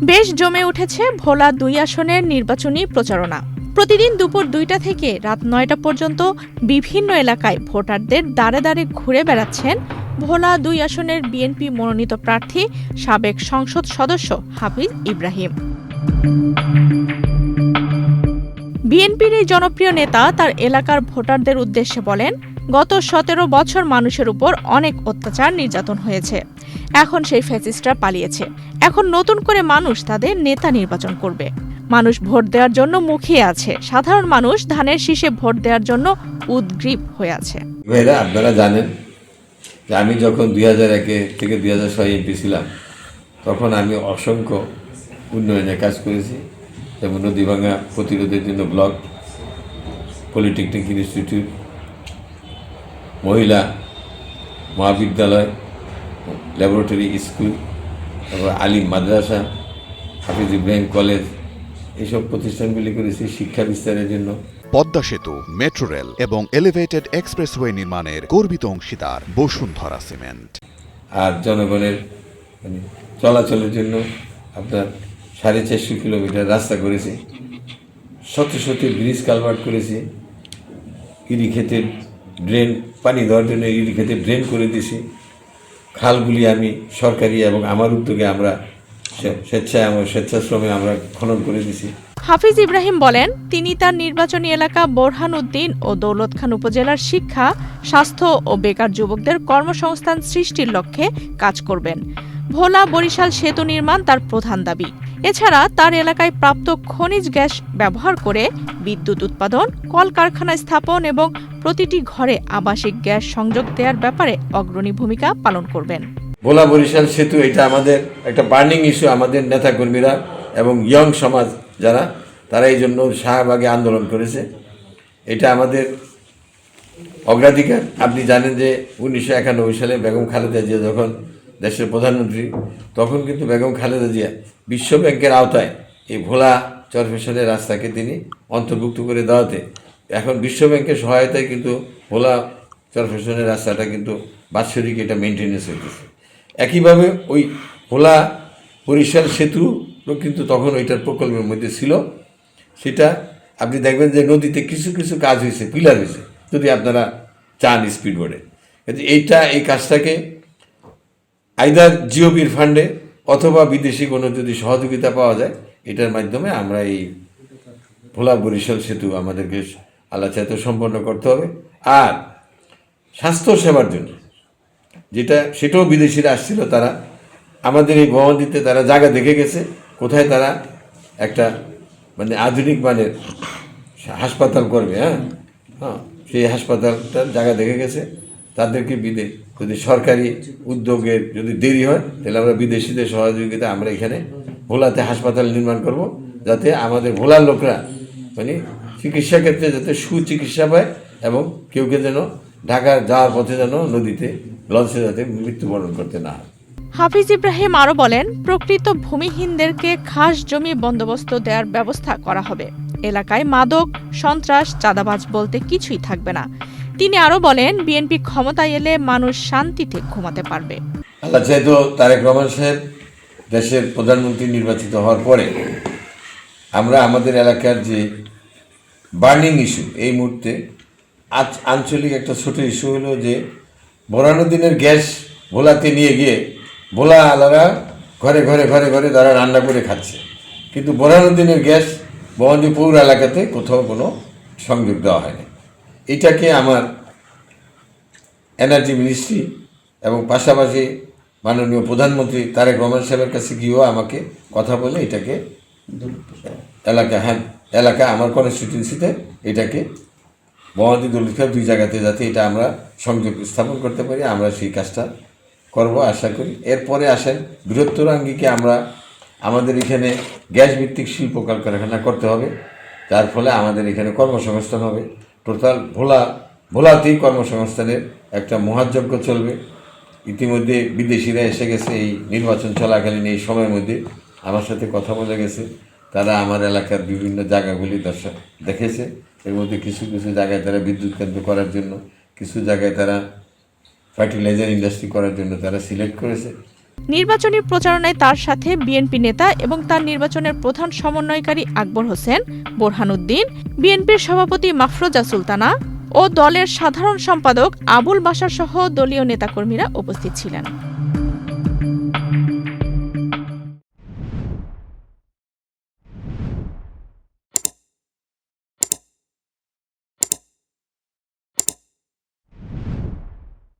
বেশ জমে উঠেছে ভোলা ২ আসনের নির্বাচনী প্রচারণা। প্রতিদিন দুপুর ২টা থেকে রাত ৯টা পর্যন্ত বিভিন্ন এলাকায় ভোটারদের দাঁড়ে দাঁড়ে ঘুরে বেড়াচ্ছেন ভোলা ২ আসনের বিএনপি মনোনীত প্রার্থী সাবেক সংসদ সদস্য হাফিজ ইব্রাহিম। বিএনপির এই জনপ্রিয় নেতা তার এলাকার ভোটারদের উদ্দেশ্যে বলেন, গত ১৭ বছর মানুষের উপর অনেক অত্যাচার নির্যাতন হয়েছে। এখন সেই ফ্যাসিস্টরা পালিয়েছে। এখন নতুন করে মানুষ তাদের নেতা নির্বাচন করবে। মানুষ ভোট দেওয়ার জন্য মুখিয়ে আছে। সাধারণ মানুষ ধানের শীষে ভোট দেওয়ার জন্য উদগ্রীব হয়ে আছে। ভাইরা, আপনারা জানেন যে আমি যখন ২০০১ থেকে ২০০৬ এমপি ছিলাম, তখন আমি অসংখ্য উন্নয়নের কাজ করেছি। যেমন নদী ভাঙা প্রতিরোধের জন্য ব্লক, পলিটেকনিক ইনস্টিটিউট, মহিলা মহাবিদ্যালয়, ল্যাবরেটরি স্কুল, তারপর আলিম মাদ্রাসা, হাফিজ ইব্রাহিম কলেজ, এইসব প্রতিষ্ঠানগুলি করেছি শিক্ষা বিস্তারের জন্য। পদ্মা সেতু, মেট্রো রেল এবং এলিভেটেড এক্সপ্রেসওয়ে নির্মাণের গর্বিত অংশীদার বসুন্ধরা সিমেন্ট। আর জনগণের চলাচলের জন্য আপনার 450 কিলোমিটার রাস্তা করেছি, শত শত ব্রিজ কালভার্ট করেছি, ইরি ক্ষেতের ড্রেন, পানি দেওয়ার জন্য ইরি ক্ষেতে ড্রেন করে দিয়েছি। খালগুলি আমি সরকারি এবং আমার উদ্যোগে আমরা স্বেচ্ছাশ্রমে আমরা খনন করে দিয়েছি। হাফিজ ইব্রাহিম বলেন, তিনি তার নির্বাচনী এলাকা বোরহানউদ্দিন ও দৌলতখান উপজেলার শিক্ষা, স্বাস্থ্য ও বেকার যুবকদের কর্মসংস্থান সৃষ্টির লক্ষ্যে কাজ করবেন। ভোলা বরিশাল সেতু নির্মাণ তার প্রধান দাবি। এছাড়া তার এলাকায় প্রাপ্ত খনিজ গ্যাস ব্যবহার করে বিদ্যুৎ উৎপাদন, কলকারখানা স্থাপন এবং প্রতিটি ঘরে আবাসিক গ্যাস সংযোগ দেওয়ার ব্যাপারে অগ্রণী ভূমিকা পালন করবেন। ভোলা বরিশাল সেতু এটা আমাদের একটা বার্নিং ইস্যু। আমাদের নেতাকর্মীরা এবং ইয়ং সমাজ যারা, তারা এই জন্য শাহবাগে আন্দোলন করেছে। এটা আমাদের অগ্রাধিকার। আপনি জানেন যে 1991 সালে বেগম খালেদা জিয়া যখন দেশের প্রধানমন্ত্রী, তখন কিন্তু বেগম খালেদা জিয়া বিশ্ব ব্যাংকের আওতায় এই ভোলা চরফেশনের রাস্তাকে তিনি অন্তর্ভুক্ত করে দেওয়াতে এখন বিশ্ব ব্যাংকের সহায়তায় কিন্তু ভোলা চরফেশনের রাস্তাটা কিন্তু বাৎসরিক এটা মেনটেন্যান্স হইতেছে। একইভাবে ওই ভোলা বরিশাল সেতু কিন্তু তখন ওইটার প্রকল্পের মধ্যে ছিল। সেটা আপনি দেখবেন যে নদীতে কিছু কিছু কাজ হয়েছে, পিলার হয়েছে, যদি আপনারা চান স্পিড বোর্ডে। কিন্তু এই কাজটাকে আইদার জিওবির ফান্ডে অথবা বিদেশি কোনো যদি সহযোগিতা পাওয়া যায়, এটার মাধ্যমে আমরা এই ভোলা বরিশাল সেতু আমাদেরকে আল্লাহ চাইতে সম্পন্ন করতে হবে। আর স্বাস্থ্য সেবার জন্য সেটাও বিদেশিরা আসছিল, তারা আমাদের এই ভবনটিতে তারা জায়গা দেখে গেছে, কোথায় তারা একটা আধুনিক মানের হাসপাতাল করবে। সেই হাসপাতালটার জায়গা দেখে গেছে। তাদেরকে যদি সরকারি উদ্যোগের যদি দেরি হয়, তাহলে আমরা বিদেশিদের সহযোগিতা আমরা এখানে ভোলাতে হাসপাতাল নির্মাণ করব, যাতে আমাদের ভোলার লোকরা চিকিৎসা ক্ষেত্রে যাতে সুচিকিৎসা পায় এবং কেউ যেন ঢাকা যাওয়ার পথে যেন নদীতে লঞ্চে যাতে মৃত্যুবরণ করতে না হয়। হাফিজ ইব্রাহিম আরও বলেন, প্রকৃত ভূমিহীনদেরকে খাস জমি বন্দোবস্ত দেওয়ার ব্যবস্থা করা হবে। এলাকায় মাদক, সন্ত্রাস, চাঁদাবাজ বলতে কিছুই থাকবে না। তিনি আরও বলেন, বিএনপি ক্ষমতায় এলে মানুষ শান্তিতে ঘুমাতে পারবে। আল্লাহ চাইতো তারেক রহমান সাহেব দেশের প্রধানমন্ত্রী নির্বাচিত হওয়ার পরে আমরা আমাদের এলাকার যে বার্নিং ইস্যু, এই মুহূর্তে আঞ্চলিক একটা ছোট ইস্যু হলো যে বোরহানউদ্দিনের গ্যাস ভোলাতে নিয়ে গিয়ে ভোলা আলারা ঘরে ঘরে ঘরে ঘরে তারা রান্না করে খাচ্ছে, কিন্তু বোরহানউদ্দিনের গ্যাস বহন্দি পৌর এলাকাতে কোথাও কোনো সংযোগ দেওয়া হয়নি। এটাকে আমার এনার্জি মিনিস্ট্রি এবং পাশাপাশি মাননীয় প্রধানমন্ত্রী তারেক রহমান সাহেবের কাছে গিয়েও আমাকে কথা বলে এটাকে এলাকা আমার কনস্টিটিউন্সিতে এটাকে বহন্দি দলিত 2 জায়গাতে যাতে এটা আমরা সংযোগ স্থাপন করতে পারি, আমরা সেই কাজটা করব আশা করি। এরপরে আসেন বৃহত্তর আঙ্গিকে আমরা আমাদের এখানে গ্যাস ভিত্তিক শিল্প কলকারখানা করতে হবে, যার ফলে আমাদের এখানে কর্মসংস্থান হবে। টোটাল ভোলাতেই কর্মসংস্থানের একটা মহাযজ্ঞ চলবে। ইতিমধ্যে বিদেশিরা এসে গেছে, এই নির্বাচন চলাকালীন এই সময়ের মধ্যে আমার সাথে কথা বলে গেছে। তারা আমার এলাকার বিভিন্ন জায়গাগুলি দেখেছে। এর মধ্যে কিছু কিছু জায়গায় তারা বিদ্যুৎ কেন্দ্র করার জন্য, কিছু জায়গায় তারা ফার্টিলাইজার ইন্ডাস্ট্রি করার জন্য তারা সিলেক্ট করেছে। নির্বাচনী প্রচারণায় তার সাথে বিএনপি নেতা এবং তার নির্বাচনের প্রধান সমন্বয়কারী আকবর হোসেন, বোরহানউদ্দিন, বিএনপির সভাপতি মাফরোজা সুলতানা ও দলের সাধারণ সম্পাদক আবুল বাশার সহ দলীয় নেতাকর্মীরা উপস্থিত ছিলেন।